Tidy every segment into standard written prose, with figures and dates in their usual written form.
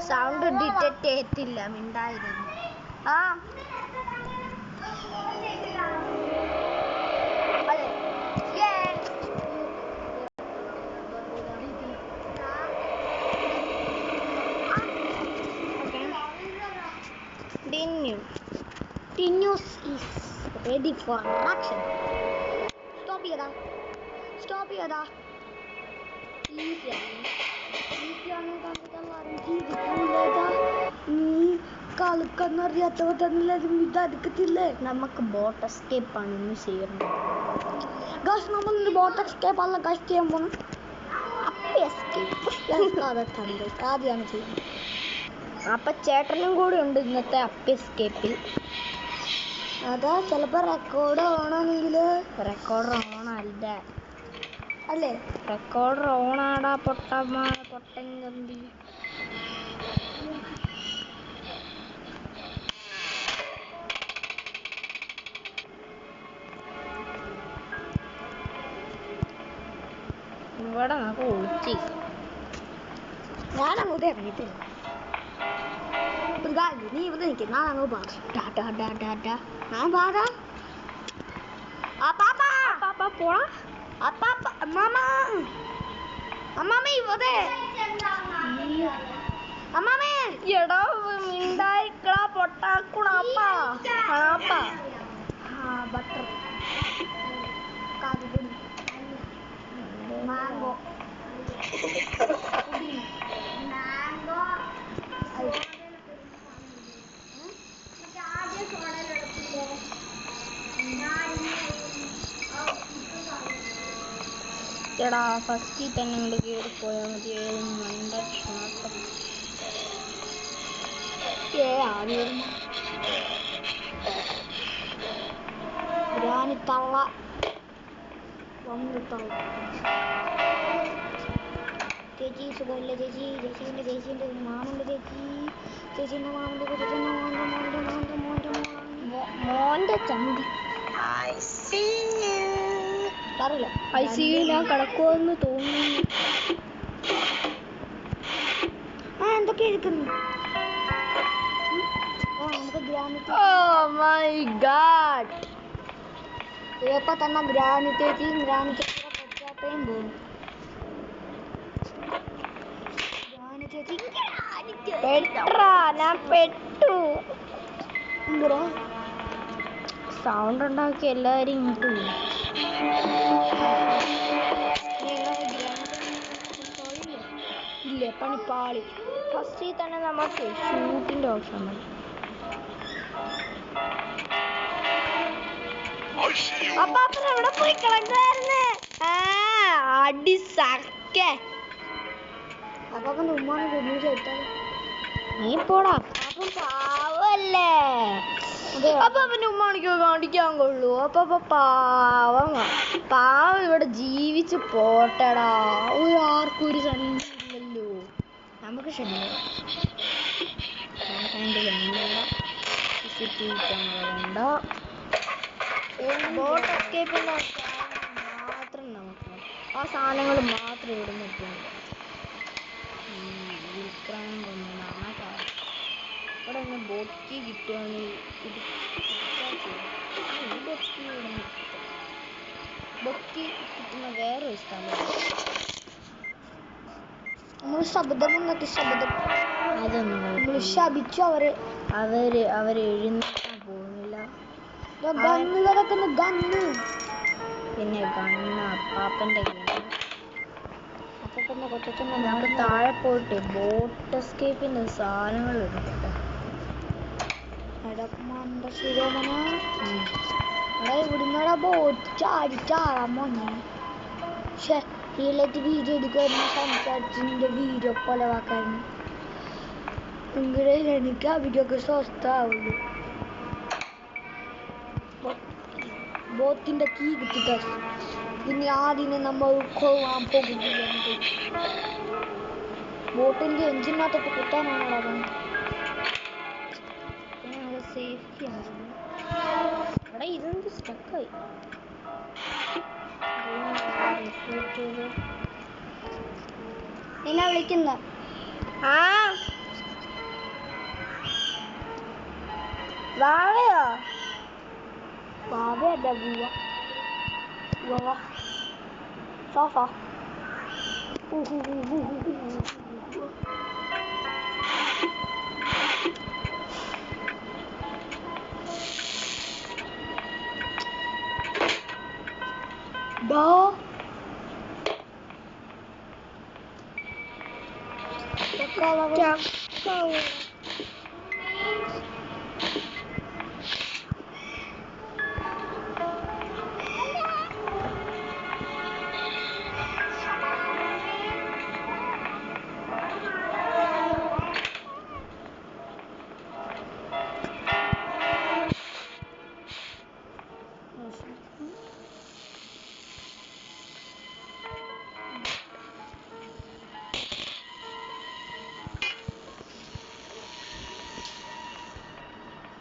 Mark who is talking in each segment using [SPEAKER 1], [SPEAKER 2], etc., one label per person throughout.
[SPEAKER 1] Sound detect ചെയ്യത്തില്ല, മിണ്ടായിരുന്നു. ആ Tinus is ready for action. Stop here. Stop here. Easy ആണ് കണ്ടിട്ടെല്ലാരും ജീവിക്കൂലേതാ. നീ കളിക്കുന്നറിയാത്തവർ തന്നെല്ലാരും ഇതെടുക്കത്തില്ലേ. നമുക്ക് ബോട്ട് എസ്കേപ്പ് ആണ് ഇന്ന് ചെയ്യുന്നത്. ഗൈസ്, നമ്മൾ ഇന്ന് ബോട്ട് എസ്കേപ്പ് അല്ല ഗൈസ് ചെയ്യാൻ പോകുന്നു. അപ്പി എസ്കേപ്പ് ആദ്യമാണ് ചെയ്യുന്നത്. അപ്പൊ ചേട്ടനും കൂടി ഉണ്ട് ഇന്നത്തെ അപ്പി എസ്കേപ്പിൽ. അതാ ചിലപ്പോ റെക്കോർഡ് ഓണാണെങ്കിൽ റെക്കോർഡർ ഓണല്ല അല്ലേ? റെക്കോർഡർ ഓണാടാ പൊട്ടൻ കമ്പി. ഇവിടെ നമുക്ക് ഒളിച്ച് ഞാനങ്ങോട്ട് ഇറങ്ങിയിട്ടില്ല. നീ ഇവിടെ നിൽക്കും, ഞാൻ അങ്ങ് പാടാ. ഞാൻ പാടാ. പോടാ. അമ്മാമ ഇവിടെ. അമ്മാമേ എടാ മിണ്ടായിക്കളാ പൊട്ടാക്കുണാപ്പാ. ബട്ടർ കാതുപൊടി മാംഗോ എടാ ഫസ്റ്റിൽ തന്നെ ഇങ്ങോട്ട് കയറി പോയാൽ മതി. ഗ്രാനിത്തള്ള വന്നിത്തള്ള ചേച്ചി സുഖമില്ല ചേച്ചി. ചേച്ചീൻ്റെ മാമൻ്റെ ചേച്ചീൻ്റെ മോൻ്റെ ചന്തി അറിയില്ല. ICU ഞാൻ കിടക്കുമെന്ന് തോന്നുന്നു. എന്തൊക്കെ ഇരിക്കുന്നു. ഇപ്പൊ തന്നെ ഗ്രാനി ചേച്ചിയും പറ്റാട്ടയും പോകും. ഞാൻ പെട്ടു. സൗണ്ട് ഉണ്ടാക്കി എല്ലാവരും ഇങ്ങോട്ട് പോകും. ഇല്ലേ പണിപ്പാളി. ഫസ്റ്റിൽ തന്നെ നമുക്ക് ഷൂട്ടിൻ്റെ ഓപ്ഷൻ മതി. അപ്പാപ്പൻ എവിടെ പോയി കിടക്കുവായിരുന്നു? അടി സക്കേ. അപ്പാപ്പൻ്റെ ഉമ്മാനെ കൊണ്ടു ചേട്ടാ. നീ പോടാ. അപ്പം പാവല്ലേ. അപ്പാപ്പൻ്റെ ഉമ്മാണിക്കോ കാണിക്കാൻ കൊള്ളൂ. അപ്പാപ്പ പാവം ഇവിടെ ജീവിച്ച് പോട്ടടാ. ആർക്കും ഒരു ശല്യമില്ലല്ലോ. നമുക്ക് ശല്യം. CCTV ക്യാമറ വേണ്ട. ബോട്ട് എസ്കേപ്പിൻ്റെ മാത്രം നമുക്ക് ആ സാധനങ്ങൾ മാത്രം ഇവിടെ നിൽക്കുന്നു. ഇവിടെ നിന്ന് ബോട്ട് കീ കിട്ടുകയാണെങ്കിൽ ഇത് ബോട്ട് കീ ഇവിടെ നിന്ന് ബോട്ട് കീ കിട്ടുന്ന വേറൊരു സ്ഥലം. നമ്മൾ ശബ്ദമുണ്ടാക്കി ശബ്ദം അതൊന്നും നമ്മൾ ശപിച്ചു. അവര് എഴുന്നേക്കാൻ പോകുന്നില്ല. ഗണ്ണ് കിടക്കുന്ന ഗണ്ണ്. പിന്നെ ഗണ്ണ് അപ്പാപ്പൻ്റെ നമുക്ക് താഴെ പോയിട്ട് ബോട്ട് എസ്കേപ്പിൻ്റെ സാധനങ്ങൾ എടുക്കട്ടെ. ഇവിടുന്നടാ ബോട്ട് ചാടാൻ മോനെ. റിയലായിട്ട് വീഡിയോ എടുക്കായിരുന്നു. സംസാരിച്ചതിൻ്റെ വീഡിയോ കൊലവാക്കായിരുന്നു. എങ്കിലേ എനിക്ക് ആ വീഡിയോ ഒക്കെ സ്വസ്ഥമാവുള്ളൂ. ബോട്ടിൻ്റെ കീ കിട്ടിട്ട് ഇനി ആദ്യം നമ്മൾ കൊള്ളാൻ പോകുന്നില്ല. ബോട്ടിൻ്റെ എഞ്ചിനകത്തൊക്കെ കുത്താനാണോ സേഫ്റ്റിയാണ്. ഇവിടെ ഇതെന്ത് സ്റ്റക്കായി. നിന്നെ വിളിക്കുന്ന
[SPEAKER 2] ആ വാവയോ
[SPEAKER 1] ബാബയല്ല ബുവ സോഫ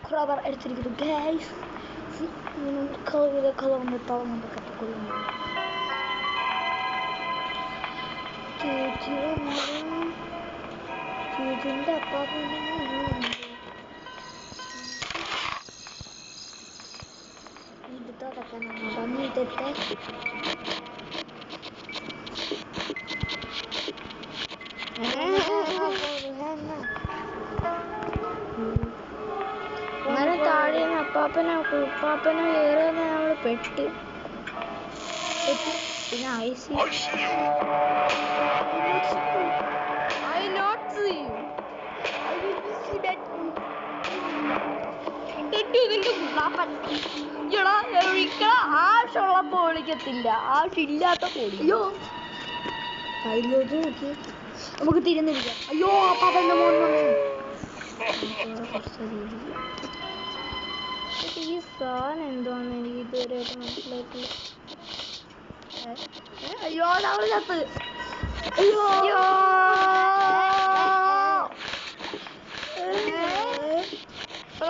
[SPEAKER 1] Krabar എടുത്തിരിക്കുന്നു ഗൈസ് കളവന്നിട്ടാണ് കത്തിക്കൊള്ളുന്നു ചേച്ചിന്റെ അപ്പാപ്പൻ്റെ ഇതൊക്കെ നമ്മൾ ഇതത്തെ
[SPEAKER 2] അങ്ങനെ താഴെ അപ്പാപ്പനെ കയറുന്ന നമ്മൾ പെട്ട് പിന്നെ ആവശ്യമുള്ളപ്പോ വിളിക്കത്തില്ല ആവശ്യമില്ലാത്ത പൊടി
[SPEAKER 1] അതിലോട്ട് നോക്കി നമുക്ക് തിരുന്നിരിക്കാം അയ്യോ അപ്പാപ്പൻ്റെ മോൻ
[SPEAKER 2] ഈ സാധനം എന്താണെന്ന് എനിക്ക് ഇതുവരെയായിട്ട് മനസ്സിലായിട്ടില്ല.
[SPEAKER 1] അയ്യോ നമ്മൾ ചത്ത്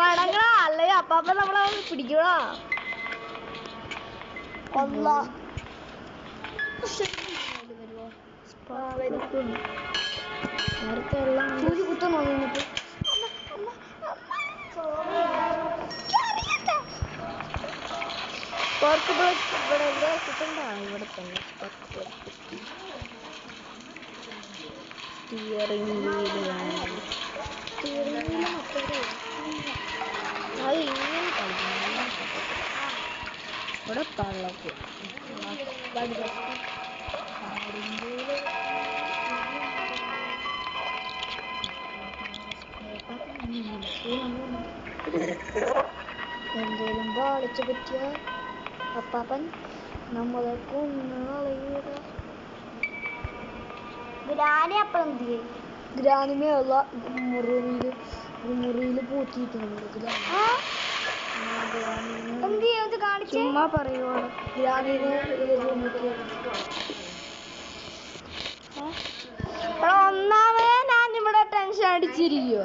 [SPEAKER 2] അടങ്ങടാ അല്ലേ അപ്പാപ്പ നമ്മളെ പിടിക്കണോ
[SPEAKER 1] കൊല്ല
[SPEAKER 2] നേരത്തെ എല്ലാം
[SPEAKER 1] സൂചി കുത്തണോ നിന്നിട്ട്
[SPEAKER 2] സ്പാർക്ക് ബ്ലഡ് ഇവിടെ എവിടെ കിട്ടണ്ട ഇവിടെ തന്നെ സ്പാർക്ക് ബ്ലഡ് കിട്ടി സ്റ്റിയറിംഗ് വീല് അത് ഇങ്ങനെ കളിക്കണം ഇവിടെ തള്ളക്ക്
[SPEAKER 1] എന്തേലും പാളിച്ചു പറ്റിയ അപ്പാപ്പൻ നമ്മളെ കൊന്നുകളയൂല ഗ്രാനി അപ്പം എന്ത് ചെയ്യും ഗ്രാനിമേയുള്ള മുറിയിൽ പൂത്തിയിട്ടുണ്ട്
[SPEAKER 2] ചുമ്മാ പറയുവാണ്
[SPEAKER 1] ഗ്രാനിനെ
[SPEAKER 2] ഒന്നാമത് ഞാൻ ഇവിടെ ടെൻഷൻ അടിച്ചിരിക്കുവോ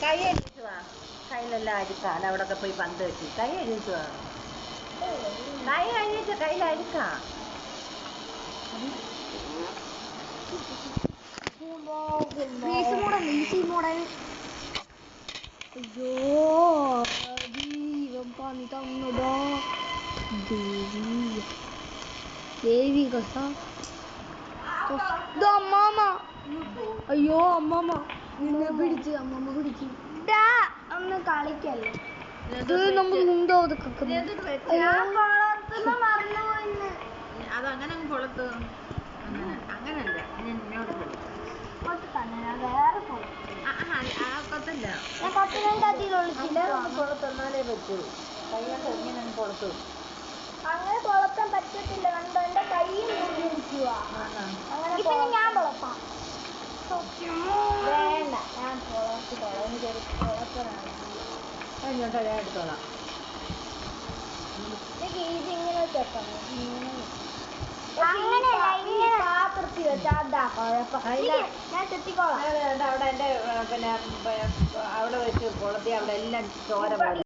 [SPEAKER 3] കൈ അടിച്ചു വാ കയ്യിലെല്ലാം അഴുക്കാണ് അവിടെ പോയി പന്ത് വെച്ച് കൈ അഴിച്ചു വാ കൈ അഴിച്ച കയ്യിൽ അഴുക്കാ
[SPEAKER 1] അയ്യോ ദൈവം പണി തന്നടാ ദേവിക അമ്മാമ അയ്യോ അമ്മാമ നിന്നെ പിടിച്ച് അമ്മമ്മ പിടിച്ച്
[SPEAKER 2] ഒന്ന് കളിക്കല്ലേ
[SPEAKER 1] ഇത് നമ്മൾ ഉണ്ടോ അതൊക്കെ
[SPEAKER 3] അതങ്ങനെ കൊളത്ത് അങ്ങനല്ല എന്നോട്
[SPEAKER 2] വേറെ
[SPEAKER 3] കൊത്തല്ല
[SPEAKER 2] ഞാൻ കൊത്തിനെ
[SPEAKER 3] കൊളത്തൊന്നാലേ പറ്റൂ കൈ കൊണ്ട് ഇങ്ങനെ കൊളത്തു
[SPEAKER 2] അങ്ങനെ കൊളത്താൻ പറ്റത്തില്ല കണ്ടോ എന്റെ കൈയും മുറിഞ്ഞിരിക്കുക അങ്ങനെ പിന്നെ ഞാൻ കൊളത്താം വേണ്ട ഞാൻ കൊളത്തിക്കോളാം എനിക്കൊരു കൊളത്തനാണ്
[SPEAKER 3] കഴിഞ്ഞോട്ടോ ഞാൻ എടുത്തോളാം
[SPEAKER 2] ഇതിങ്ങനെ വെക്കണം അങ്ങനെയല്ല ഇങ്ങനെ പാത്രത്തിൽ വെച്ചാൽ അതാ കുഴപ്പം ഞാൻ ചെത്തിക്കോളാം
[SPEAKER 3] അവിടെ എൻ്റെ പിന്നെ അവിടെ വെച്ച് കൊളത്തി അവിടെ എല്ലാം ചോര പോലെ